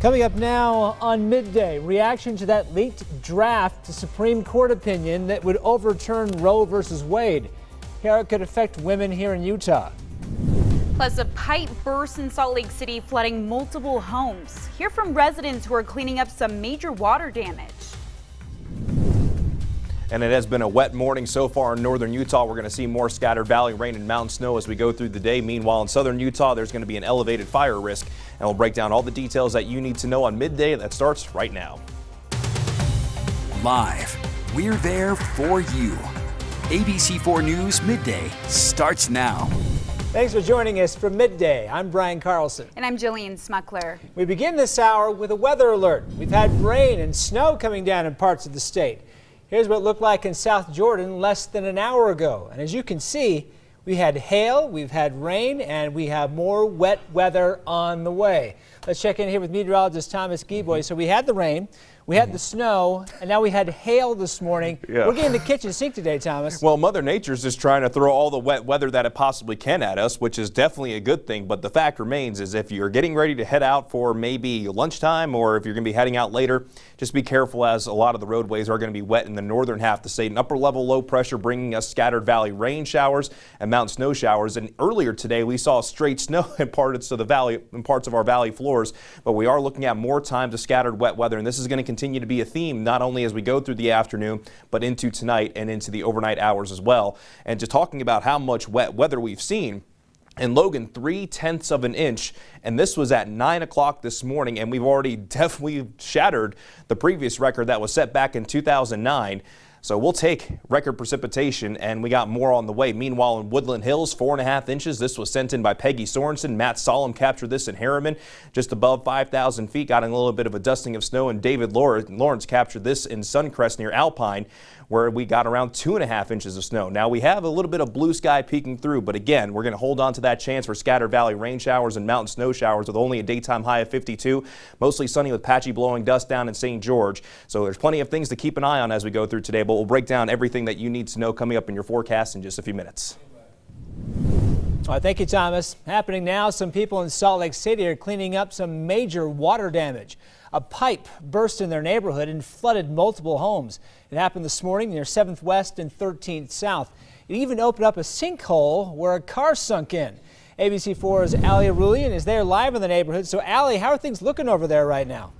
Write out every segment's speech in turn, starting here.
Coming up now on Midday, reaction to that leaked draft Supreme Court opinion that would overturn Roe versus Wade. How it could affect women here in Utah. Plus, a pipe burst in Salt Lake City, flooding multiple homes. Hear from residents who are cleaning up some major water damage. And it has been a wet morning so far in northern Utah. We're going to see more scattered valley rain and mountain snow as we go through the day. Meanwhile, in southern Utah, there's going to be an elevated fire risk. And we'll break down all the details that you need to know on Midday. That starts right now. Live, we're there for you. ABC4 News Midday starts now. Thanks for joining us for Midday. I'm Brian Carlson. And I'm Jillian Smuckler. We begin this hour with a weather alert. We've had rain and snow coming down in parts of the state. Here's what it looked like in South Jordan less than an hour ago. And as you can see, we had hail, we've had rain, and we have more wet weather on the way. Let's check in here with meteorologist Thomas Gieboy. So we had the rain, we had the snow, and now we had hail this morning. Yeah. We're getting the kitchen sink today, Thomas. Well, Mother Nature's just trying to throw all the wet weather that it possibly can at us, which is definitely a good thing. But the fact remains is if you're getting ready to head out for maybe lunchtime or if you're going to be heading out later, just be careful as a lot of the roadways are going to be wet in the northern half of the state. An upper level low pressure bringing us scattered valley rain showers and mountain snow showers. And earlier today we saw straight snow in parts of the valley, in parts of our valley floors. But we are looking at more times of scattered wet weather, and this is going to continue to be a theme not only as we go through the afternoon, but into tonight and into the overnight hours as well. And just talking about how much wet weather we've seen. In Logan, 3/10 of an inch, and this was at 9 o'clock this morning, and we've already definitely shattered the previous record that was set back in 2009. So we'll take record precipitation, and we got more on the way. Meanwhile, in Woodland Hills, 4.5 inches. This was sent in by Peggy Sorensen. Matt Solom captured this in Harriman, just above 5,000 feet, got a little bit of a dusting of snow, and David Lawrence captured this in Suncrest near Alpine, where we got around 2.5 inches of snow. Now we have a little bit of blue sky peeking through, but again, we're going to hold on to that chance for scattered valley rain showers and mountain snow showers with only a daytime high of 52. Mostly sunny with patchy blowing dust down in St. George. So there's plenty of things to keep an eye on as we go through today, but we'll break down everything that you need to know coming up in your forecast in just a few minutes. All right, thank you, Thomas. Happening now, some people in Salt Lake City are cleaning up some major water damage. A pipe burst in their neighborhood and flooded multiple homes. It happened this morning near 7th West and 13th South. It even opened up a sinkhole where a car sunk in. ABC4's Ali Arulian is there live in the neighborhood. So, Ali, how are things looking over there right now?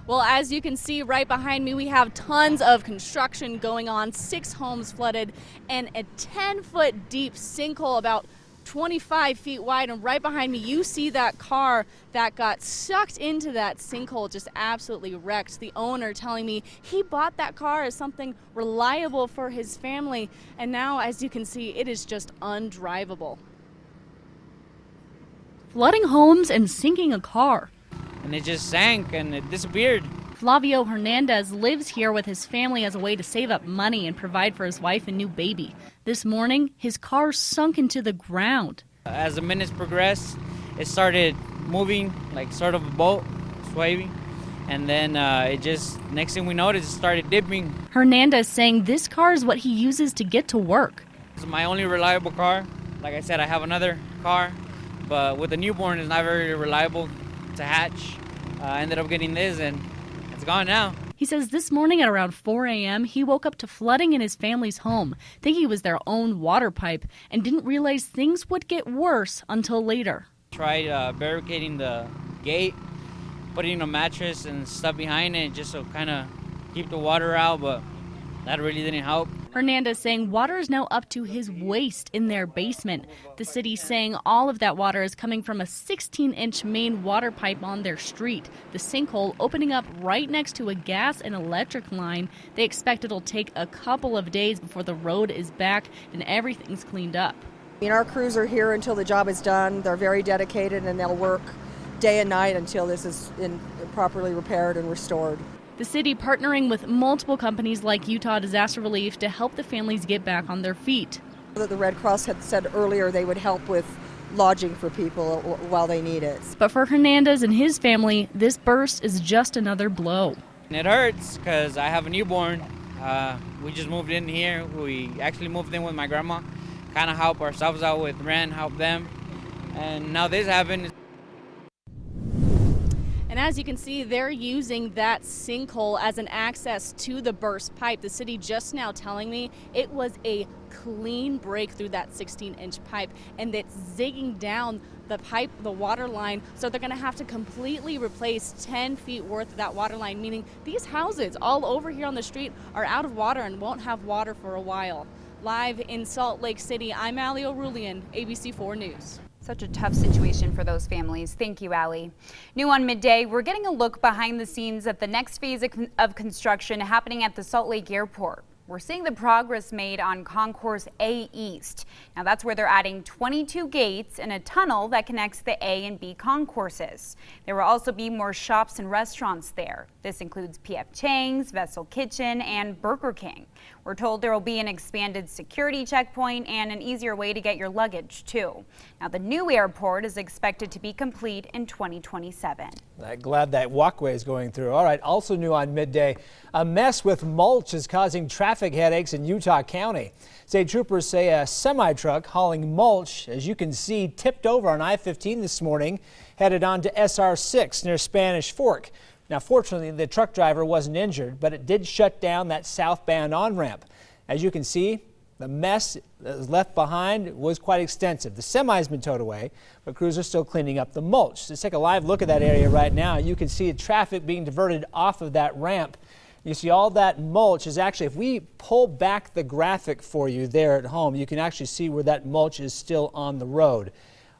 Well, as you can see right behind me, we have tons of construction going on, 6 homes flooded, and a 10-foot deep sinkhole about 25 feet wide. And right behind me, you see that car that got sucked into that sinkhole, just absolutely wrecked. The owner telling me he bought that car as something reliable for his family, and now, as you can see, it is just undrivable. Flooding homes and sinking a car. And it just sank and it disappeared. Flavio Hernandez lives here with his family as a way to save up money and provide for his wife and new baby. This morning, his car sunk into the ground. As the minutes progressed, it started moving like sort of a boat, swaying. And then it just, next thing we noticed, it started dipping. Hernandez saying this car is what he uses to get to work. It's my only reliable car. Like I said, I have another car, but with the newborn, it's not very reliable to hatch. I ended up getting this and it's gone now. He says this morning at around 4 a.m. he woke up to flooding in his family's home, thinking it was their own water pipe, and didn't realize things would get worse until later. Tried barricading the gate, putting a mattress and stuff behind it just to kind of keep the water out, but that really didn't help. Hernandez saying water is now up to his waist in their basement. The city saying all of that water is coming from a 16-inch main water pipe on their street. The sinkhole opening up right next to a gas and electric line. They expect it'll take a couple of days before the road is back and everything's cleaned up. Our crews are here until the job is done. They're very dedicated and they'll work day and night until this is properly repaired and restored. The city partnering with multiple companies like Utah Disaster Relief to help the families get back on their feet. The Red Cross had said earlier they would help with lodging for people while they need it. But for Hernandez and his family, this burst is just another blow. It hurts because I have a newborn. We just moved in here. We actually moved in with my grandma, kind of help ourselves out with rent, help them. And now this happened. And as you can see, they're using that sinkhole as an access to the burst pipe. The city just now telling me it was a clean break through that 16-inch pipe, and it's zigging down the pipe, the water line, so they're going to have to completely replace 10 feet worth of that water line, meaning these houses all over here on the street are out of water and won't have water for a while. Live in Salt Lake City, I'm Allie O'Rulian, ABC4 News. Such a tough situation for those families. Thank you, Allie. New on Midday, we're getting a look behind the scenes at the next phase of construction happening at the Salt Lake Airport. We're seeing the progress made on Concourse A East. Now that's where they're adding 22 gates and a tunnel that connects the A and B concourses. There will also be more shops and restaurants there. This includes P.F. Chang's, Vessel Kitchen, and Burger King. We're told there will be an expanded security checkpoint and an easier way to get your luggage too. Now the new airport is expected to be complete in 2027. I'm glad that walkway is going through. All right, also new on Midday, a mess with mulch is causing traffic headaches in Utah County. State troopers say a semi-truck hauling mulch, as you can see, tipped over on I15 this morning, headed on to SR6 near Spanish Fork. Now, fortunately, the truck driver wasn't injured, but it did shut down that southbound on-ramp. As you can see, the mess that was left behind was quite extensive. The semi's been towed away, but crews are still cleaning up the mulch. Let's take a live look at that area right now. You can see traffic being diverted off of that ramp. You see all that mulch is actually, if we pull back the graphic for you there at home, you can actually see where that mulch is still on the road.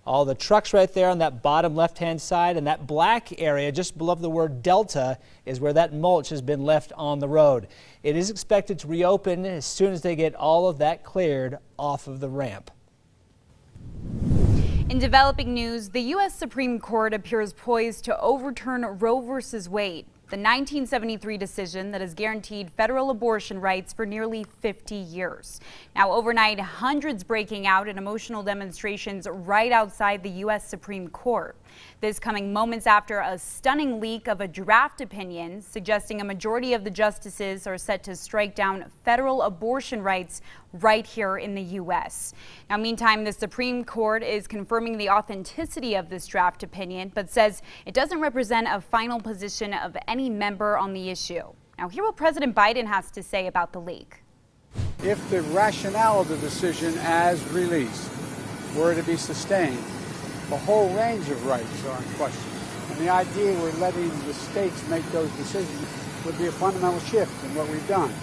All the trucks right there on that bottom left-hand side, and that black area just below the word Delta is where that mulch has been left on the road. It is expected to reopen as soon as they get all of that cleared off of the ramp. In developing news, the U.S. Supreme Court appears poised to overturn Roe v. Wade, the 1973 decision that has guaranteed federal abortion rights for nearly 50 years. Now, overnight, hundreds breaking out in emotional demonstrations right outside the U.S. Supreme Court. This coming moments after a stunning leak of a draft opinion suggesting a majority of the justices are set to strike down federal abortion rights right here in the U.S. Now, meantime, the Supreme Court is confirming the authenticity of this draft opinion, but says it doesn't represent a final position of any member on the issue. Now, hear what President Biden has to say about the leak. If the rationale of the decision as released were to be sustained, the whole range of rights are in question. And the idea we're letting the states make those decisions would be a fundamental shift in what we've done.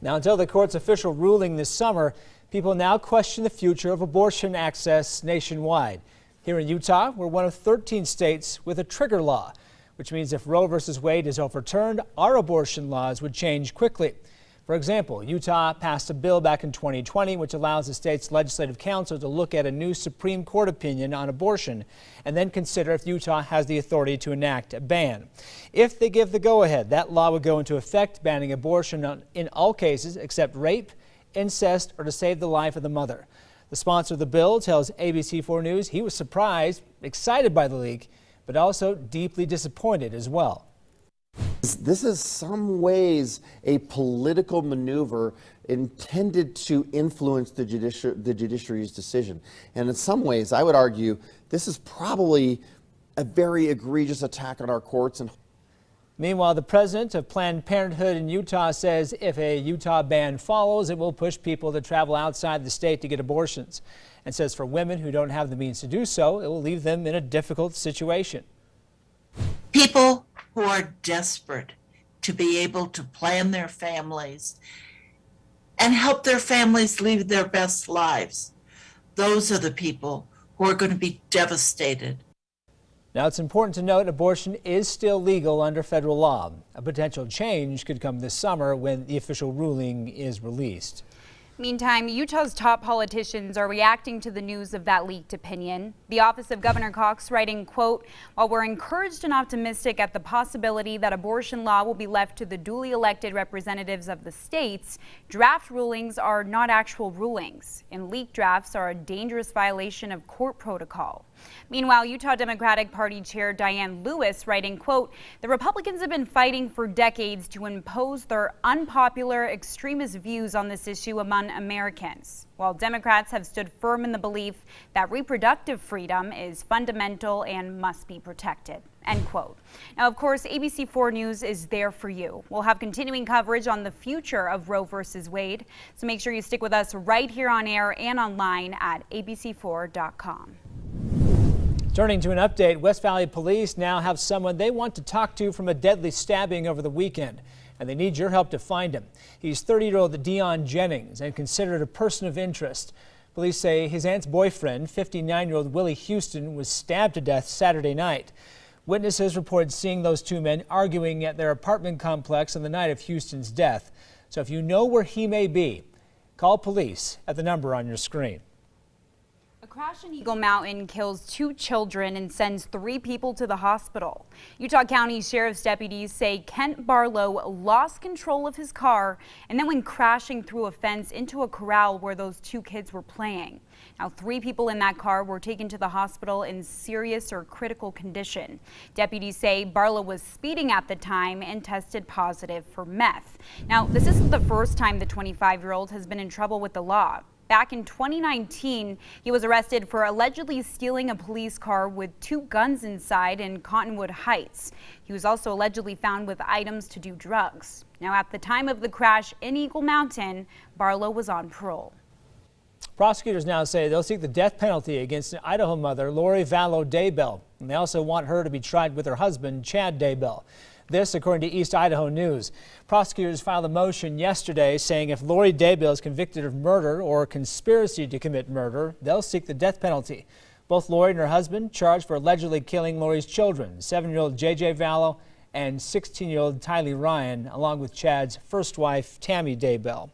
Now, until the court's official ruling this summer, people now question the future of abortion access nationwide. Here in Utah, we're one of 13 states with a trigger law, which means if Roe v. Wade is overturned, our abortion laws would change quickly. For example, Utah passed a bill back in 2020 which allows the state's legislative council to look at a new Supreme Court opinion on abortion and then consider if Utah has the authority to enact a ban. If they give the go-ahead, that law would go into effect, banning abortion in all cases except rape, incest, or to save the life of the mother. The sponsor of the bill tells ABC4 News he was surprised, excited by the leak, but also deeply disappointed as well. This is some ways a political maneuver intended to influence the judiciary's decision. And in some ways, I would argue, this is probably a very egregious attack on our courts. Meanwhile, the president of Planned Parenthood in Utah says if a Utah ban follows, it will push people to travel outside the state to get abortions. And says for women who don't have the means to do so, it will leave them in a difficult situation. People who are desperate to be able to plan their families and help their families live their best lives. Those are the people who are going to be devastated. Now, it's important to note abortion is still legal under federal law. A potential change could come this summer when the official ruling is released. Meantime, Utah's top politicians are reacting to the news of that leaked opinion. The office of Governor Cox writing, quote, while we're encouraged and optimistic at the possibility that abortion law will be left to the duly elected representatives of the states, draft rulings are not actual rulings, and leaked drafts are a dangerous violation of court protocol. Meanwhile, Utah Democratic Party Chair Diane Lewis writing, quote, the Republicans have been fighting for decades to impose their unpopular extremist views on this issue among Americans, while Democrats have stood firm in the belief that reproductive freedom is fundamental and must be protected. end quote. Now, of course, ABC4 News is there for you. We'll have continuing coverage on the future of Roe versus Wade, so make sure you stick with us right here on air and online at abc4.com. Turning to an update, West Valley Police now have someone they want to talk to from a deadly stabbing over the weekend, and they need your help to find him. He's 30-year-old Dion Jennings and considered a person of interest. Police say his aunt's boyfriend, 59-year-old Willie Houston, was stabbed to death Saturday night. Witnesses reported seeing those two men arguing at their apartment complex on the night of Houston's death. So if you know where he may be, call police at the number on your screen. A crash in Eagle Mountain kills 2 children and sends 3 people to the hospital. Utah County Sheriff's deputies say Kent Barlow lost control of his car and then went crashing through a fence into a corral where those 2 kids were playing. Now, 3 people in that car were taken to the hospital in serious or critical condition. Deputies say Barlow was speeding at the time and tested positive for meth. Now, this isn't the first time the 25-year-old has been in trouble with the law. Back in 2019, he was arrested for allegedly stealing a police car with 2 guns inside in Cottonwood Heights. He was also allegedly found with items to do drugs. Now, at the time of the crash in Eagle Mountain, Barlow was on parole. Prosecutors now say they'll seek the death penalty against an Idaho mother, Lori Vallow Daybell, and they also want her to be tried with her husband, Chad Daybell. This, according to East Idaho News. Prosecutors filed a motion yesterday saying if Lori Daybell is convicted of murder or conspiracy to commit murder, they'll seek the death penalty. Both Lori and her husband charged for allegedly killing Lori's children, 7-year-old J.J. Vallow and 16-year-old Tylee Ryan, along with Chad's first wife, Tammy Daybell.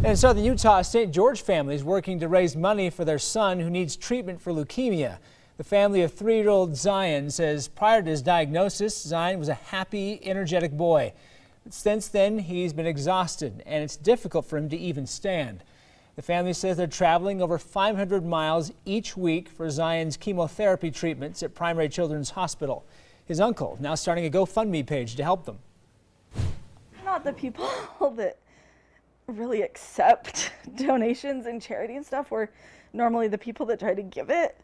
In southern Utah, a St. George family is working to raise money for their son who needs treatment for leukemia. The family of 3-year-old Zion says prior to his diagnosis, Zion was a happy, energetic boy. Since then, he's been exhausted, and it's difficult for him to even stand. The family says they're traveling over 500 miles each week for Zion's chemotherapy treatments at Primary Children's Hospital. His uncle now starting a GoFundMe page to help them. Not the people that really accept donations and charity and stuff. We're normally the people that try to give it.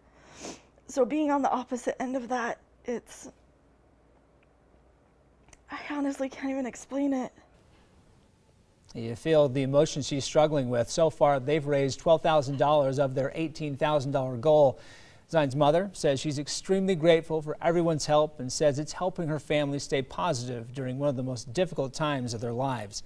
So being on the opposite end of that, I honestly can't even explain it. You feel the emotion she's struggling with. So far, they've raised $12,000 of their $18,000 goal. Zion's mother says she's extremely grateful for everyone's help and says it's helping her family stay positive during one of the most difficult times of their lives.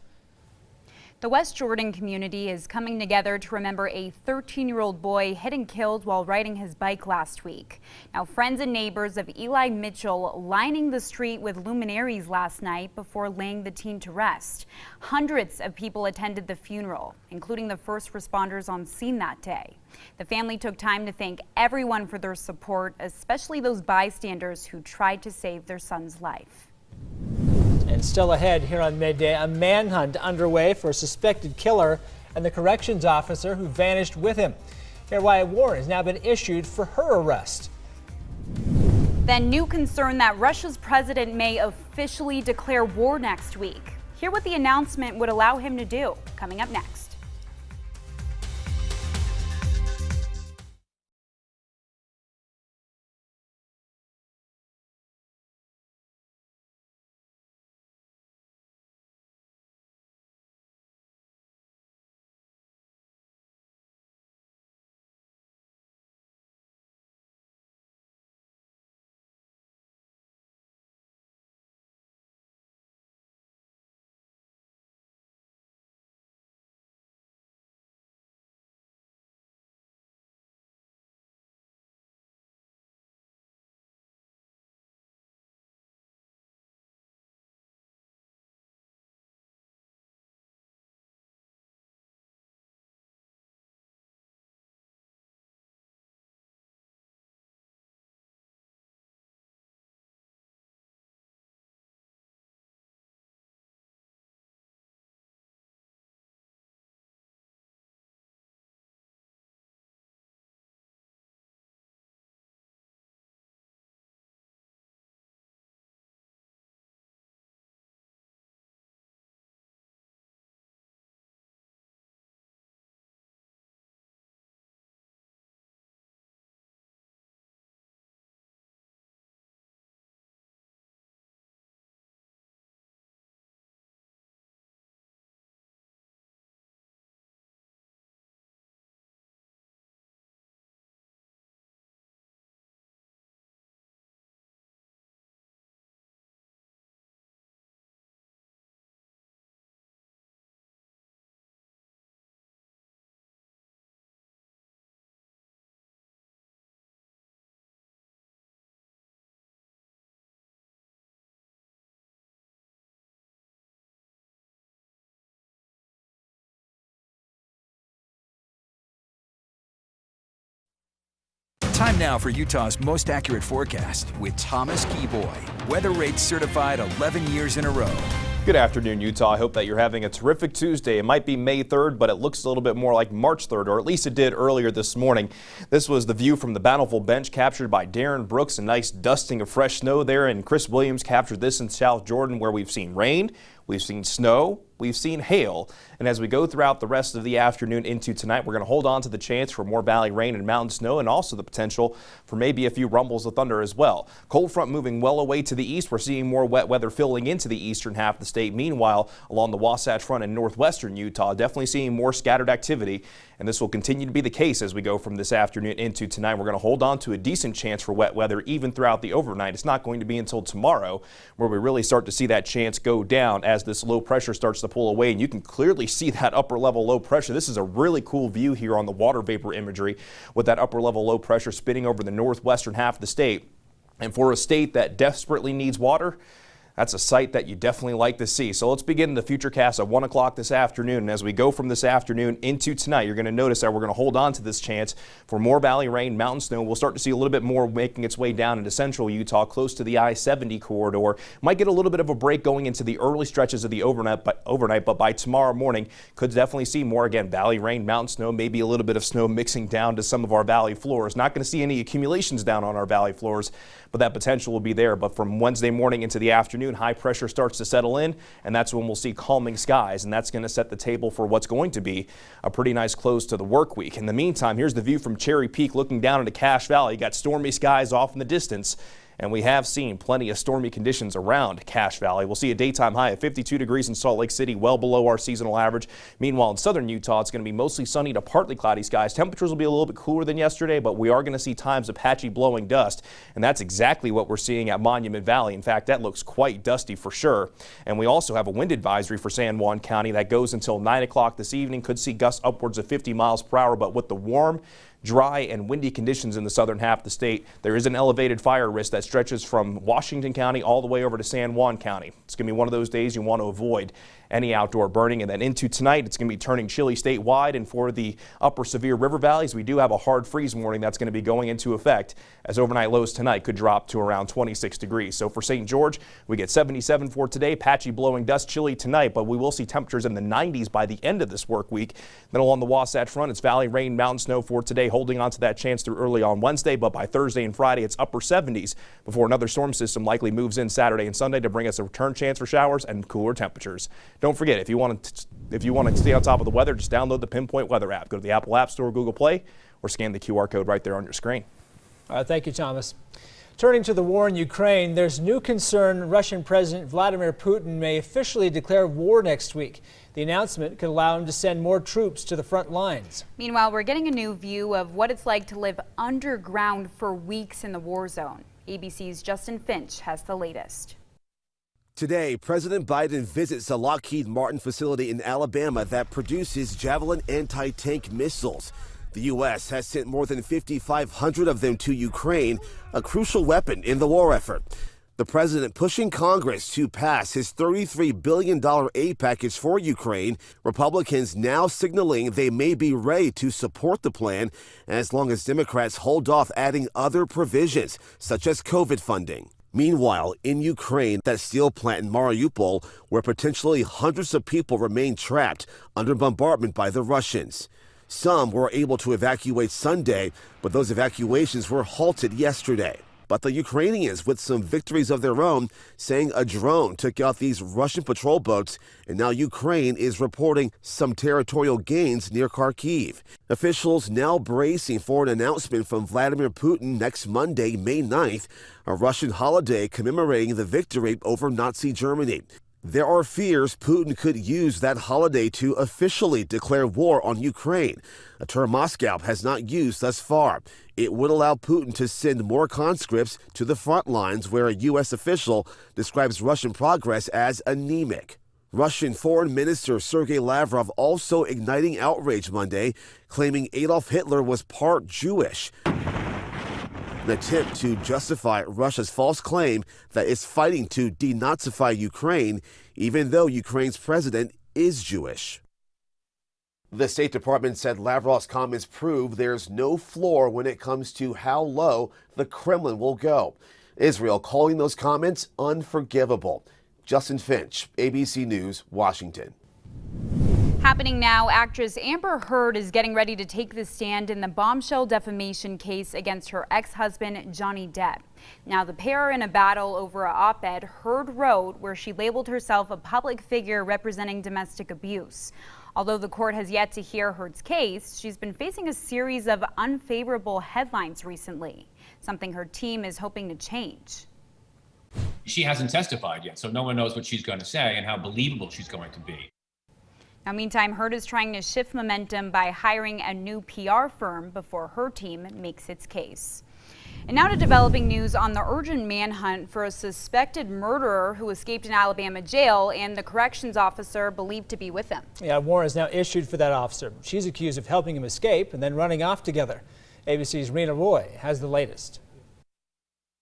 The West Jordan community is coming together to remember a 13-year-old boy hit and killed while riding his bike last week. Now, friends and neighbors of Eli Mitchell lining the street with luminaries last night before laying the teen to rest. Hundreds of people attended the funeral, including the first responders on scene that day. The family took time to thank everyone for their support, especially those bystanders who tried to save their son's life. And still ahead here on Midday, a manhunt underway for a suspected killer and the corrections officer who vanished with him. Hear why a warrant has now been issued for her arrest. Then new concern that Russia's president may officially declare war next week. Hear what the announcement would allow him to do, coming up next. Time now for Utah's most accurate forecast with Thomas Keyboy. Weather rates certified 11 years in a row. Good afternoon, Utah. I hope that you're having a terrific Tuesday. It might be May 3rd, but it looks a little bit more like March 3rd, or at least it did earlier this morning. This was the view from the Bountiful Bench captured by Darren Brooks. A nice dusting of fresh snow there, and Chris Williams captured this in South Jordan, where we've seen rain, we've seen snow, we've seen hail. And as we go throughout the rest of the afternoon into tonight, we're going to hold on to the chance for more valley rain and mountain snow, and also the potential for maybe a few rumbles of thunder as well. Cold front moving well away to the east. We're seeing more wet weather filling into the eastern half of the state. Meanwhile, along the Wasatch Front in northwestern Utah, definitely seeing more scattered activity. And this will continue to be the case as we go from this afternoon into tonight. We're going to hold on to a decent chance for wet weather even throughout the overnight. It's not going to be until tomorrow where we really start to see that chance go down as this low pressure starts to pull away. And you can clearly see that upper level low pressure. This is a really cool view here on the water vapor imagery with that upper level low pressure spinning over the northwestern half of the state. And for a state that desperately needs water, that's a sight that you definitely like to see. So let's begin the Futurecast at 1 o'clock this afternoon. And as we go from this afternoon into tonight, you're going to notice that we're going to hold on to this chance for more valley rain, mountain snow. We'll start to see a little bit more making its way down into central Utah, close to the I-70 corridor. Might get a little bit of a break going into the early stretches of the overnight, but by tomorrow morning, could definitely see more, again, valley rain, mountain snow, maybe a little bit of snow mixing down to some of our valley floors. Not going to see any accumulations down on our valley floors, but that potential will be there. But from Wednesday morning into the afternoon, high pressure starts to settle in, and that's when we'll see calming skies, and that's going to set the table for what's going to be a pretty nice close to the work week. In the meantime, here's the view from Cherry Peak looking down into Cache Valley. You got stormy skies off in the distance, and we have seen plenty of stormy conditions around Cache Valley. We'll see a daytime high of 52 degrees in Salt Lake City, well below our seasonal average. Meanwhile, in southern Utah, it's going to be mostly sunny to partly cloudy skies. Temperatures will be a little bit cooler than yesterday, but we are going to see times of patchy blowing dust, and that's exactly what we're seeing at Monument Valley. In fact, that looks quite dusty for sure. And we also have a wind advisory for San Juan County that goes until 9 o'clock this evening. Could see gusts upwards of 50 miles per hour, but with the warm, dry and windy conditions in the southern half of the state, there is an elevated fire risk that stretches from Washington County all the way over to San Juan County. It's going to be one of those days you want to avoid any outdoor burning. And then into tonight, it's going to be turning chilly statewide. And for the upper severe river valleys, we do have a hard freeze warning that's going to be going into effect, as overnight lows tonight could drop to around 26 degrees. So for St. George, we get 77 for today, patchy blowing dust, chilly tonight, but we will see temperatures in the 90s by the end of this work week. Then along the Wasatch Front, it's valley rain, mountain snow for today, holding on to that chance through early on Wednesday, but by Thursday and Friday, it's upper 70s before another storm system likely moves in Saturday and Sunday to bring us a return chance for showers and cooler temperatures. Don't forget, if you want to stay on top of the weather, just download the Pinpoint Weather app. Go to the Apple App Store, Google Play, or scan the QR code right there on your screen. Thank you, Thomas. Turning to the war in Ukraine, there's new concern Russian President Vladimir Putin may officially declare war next week. The announcement could allow him to send more troops to the front lines. Meanwhile, we're getting a new view of what it's like to live underground for weeks in the war zone. ABC's Justin Finch has the latest. Today, President Biden visits a Lockheed Martin facility in Alabama that produces Javelin anti-tank missiles. The U.S. has sent more than 5,500 of them to Ukraine, a crucial weapon in the war effort. The president pushing Congress to pass his $33 billion aid package for Ukraine. Republicans now signaling they may be ready to support the plan as long as Democrats hold off adding other provisions, such as COVID funding. Meanwhile, in Ukraine, that steel plant in Mariupol, where potentially hundreds of people remain trapped under bombardment by the Russians. Some were able to evacuate Sunday, but those evacuations were halted yesterday. But the Ukrainians, with some victories of their own, saying a drone took out these Russian patrol boats, and now Ukraine is reporting some territorial gains near Kharkiv. Officials now bracing for an announcement from Vladimir Putin next Monday, May 9th, a Russian holiday commemorating the victory over Nazi Germany. There are fears Putin could use that holiday to officially declare war on Ukraine, a term Moscow has not used thus far. It would allow Putin to send more conscripts to the front lines, where a U.S. official describes Russian progress as anemic. Russian Foreign Minister Sergei Lavrov also igniting outrage Monday, claiming Adolf Hitler was part Jewish. An attempt to justify Russia's false claim that it's fighting to denazify Ukraine, even though Ukraine's president is Jewish. The State Department said Lavrov's comments prove there's no floor when it comes to how low the Kremlin will go. Israel calling those comments unforgivable. Justin Finch, ABC News, Washington. Happening now, actress Amber Heard is getting ready to take the stand in the bombshell defamation case against her ex-husband, Johnny Depp. Now, the pair are in a battle over an op-ed Heard wrote where she labeled herself a public figure representing domestic abuse. Although the court has yet to hear Heard's case, she's been facing a series of unfavorable headlines recently, something her team is hoping to change. She hasn't testified yet, so no one knows what she's going to say and how believable she's going to be. Now, meantime, Heard is trying to shift momentum by hiring a new PR firm before her team makes its case. And now to developing news on the urgent manhunt for a suspected murderer who escaped an Alabama jail and the corrections officer believed to be with him. Yeah, a warrant is now issued for that officer. She's accused of helping him escape and then running off together. ABC's Rena Roy has the latest.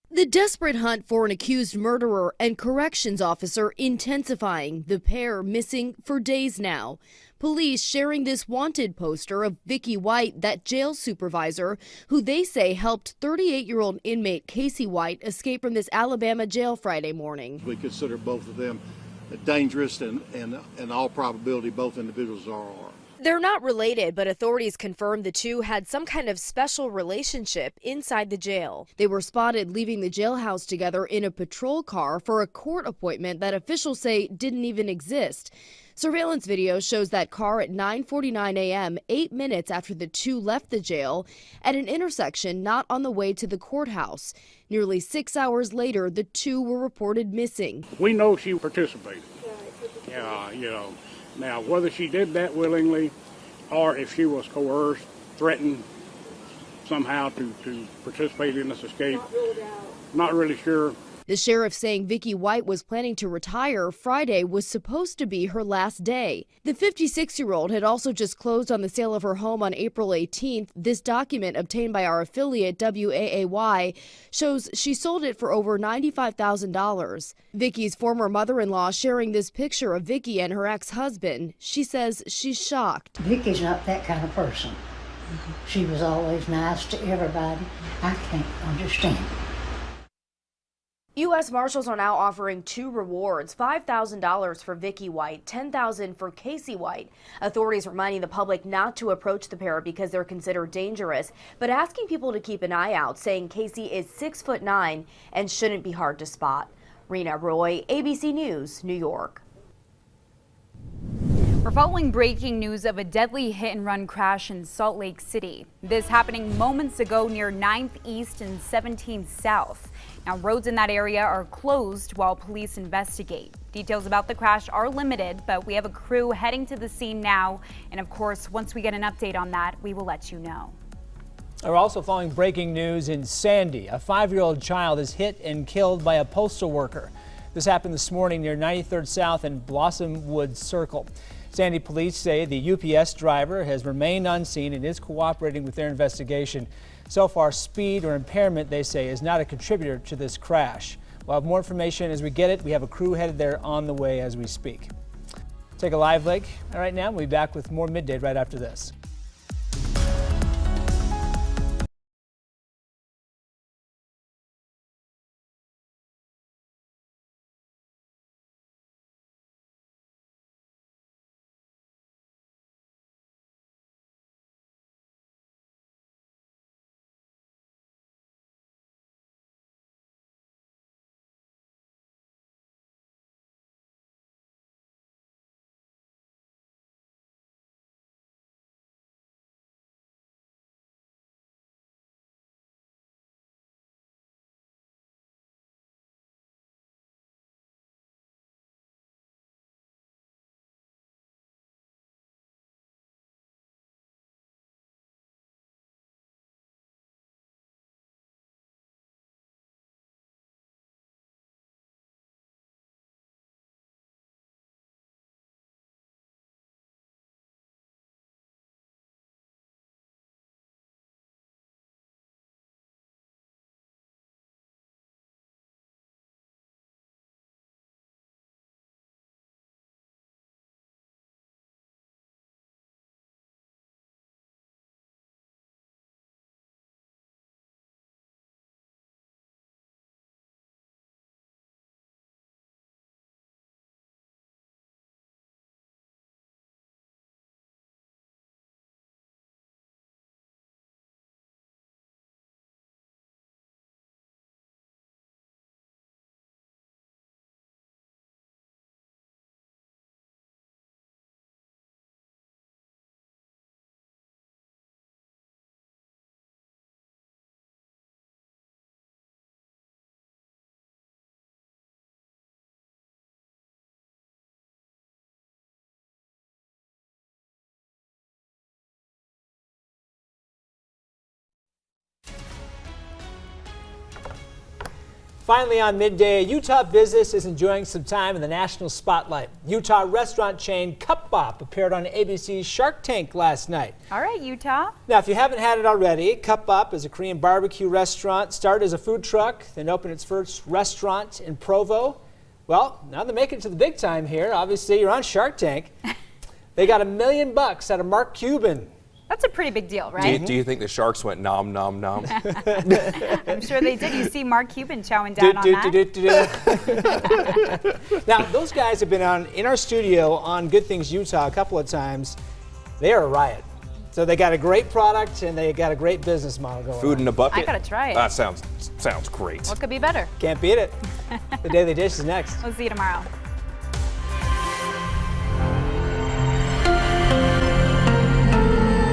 The desperate hunt for an accused murderer and corrections officer intensifying, the pair missing for days now. Police sharing this wanted poster of Vicky White, that jail supervisor, who they say helped 38-year-old inmate Casey White escape from this Alabama jail Friday morning. We consider both of them dangerous, and in all probability both individuals are armed. They're not related, but authorities confirmed the two had some kind of special relationship inside the jail. They were spotted leaving the jailhouse together in a patrol car for a court appointment that officials say didn't even exist. Surveillance video shows that car at 9:49 a.m., 8 minutes after the two left the jail, at an intersection not on the way to the courthouse. Nearly 6 hours later, the two were reported missing. We know she participated. Now, whether she did that willingly or if she was coerced, threatened somehow to participate in this escape, not really sure. The sheriff saying Vicky White was planning to retire. Friday was supposed to be her last day. The 56-year-old had also just closed on the sale of her home on April 18th. This document obtained by our affiliate WAAY shows she sold it for over $95,000. Vicky's former mother-in-law sharing this picture of Vicky and her ex-husband. She says she's shocked. Vicky's not that kind of person. She was always nice to everybody. I can't understand it. U.S. Marshals are now offering two rewards, $5,000 for Vicky White, $10,000 for Casey White. Authorities reminding the public not to approach the pair because they're considered dangerous, but asking people to keep an eye out, saying Casey is 6'9" and shouldn't be hard to spot. Rena Roy, ABC News, New York. We're following breaking news of a deadly hit-and-run crash in Salt Lake City. This happening moments ago near 9th East and 17th South. Now, roads in that area are closed while police investigate. Details about the crash are limited, but we have a crew heading to the scene now. And of course, once we get an update on that, we will let you know. We're also following breaking news in Sandy. A 5-year-old child is hit and killed by a postal worker. This happened this morning near 93rd South and Blossomwood Circle. Sandy police say the UPS driver has remained on scene and is cooperating with their investigation. So far, speed or impairment, they say, is not a contributor to this crash. We'll have more information as we get it. We have a crew headed there on the way as we speak. Take a live look. All right, now we'll be back with more Midday right after this. Finally on Midday, a Utah business is enjoying some time in the national spotlight. Utah restaurant chain Cup Bop appeared on ABC's Shark Tank last night. All right, Utah. Now, if you haven't had it already, Cup Bop is a Korean barbecue restaurant. Started as a food truck, then opened its first restaurant in Provo. Well, now they're making it to the big time here. Obviously, you're on Shark Tank. They got $1 million out of Mark Cuban. That's a pretty big deal, right? Do you think the Sharks went nom, nom, nom? I'm sure they did. You see Mark Cuban chowing down on that. Now, those guys have been in our studio on Good Things Utah a couple of times. They are a riot. So they got a great product and they got a great business model going Food on. in a bucket? I gotta try it. That sounds great. What could be better? Can't beat it. The Daily Dish is next. We'll see you tomorrow.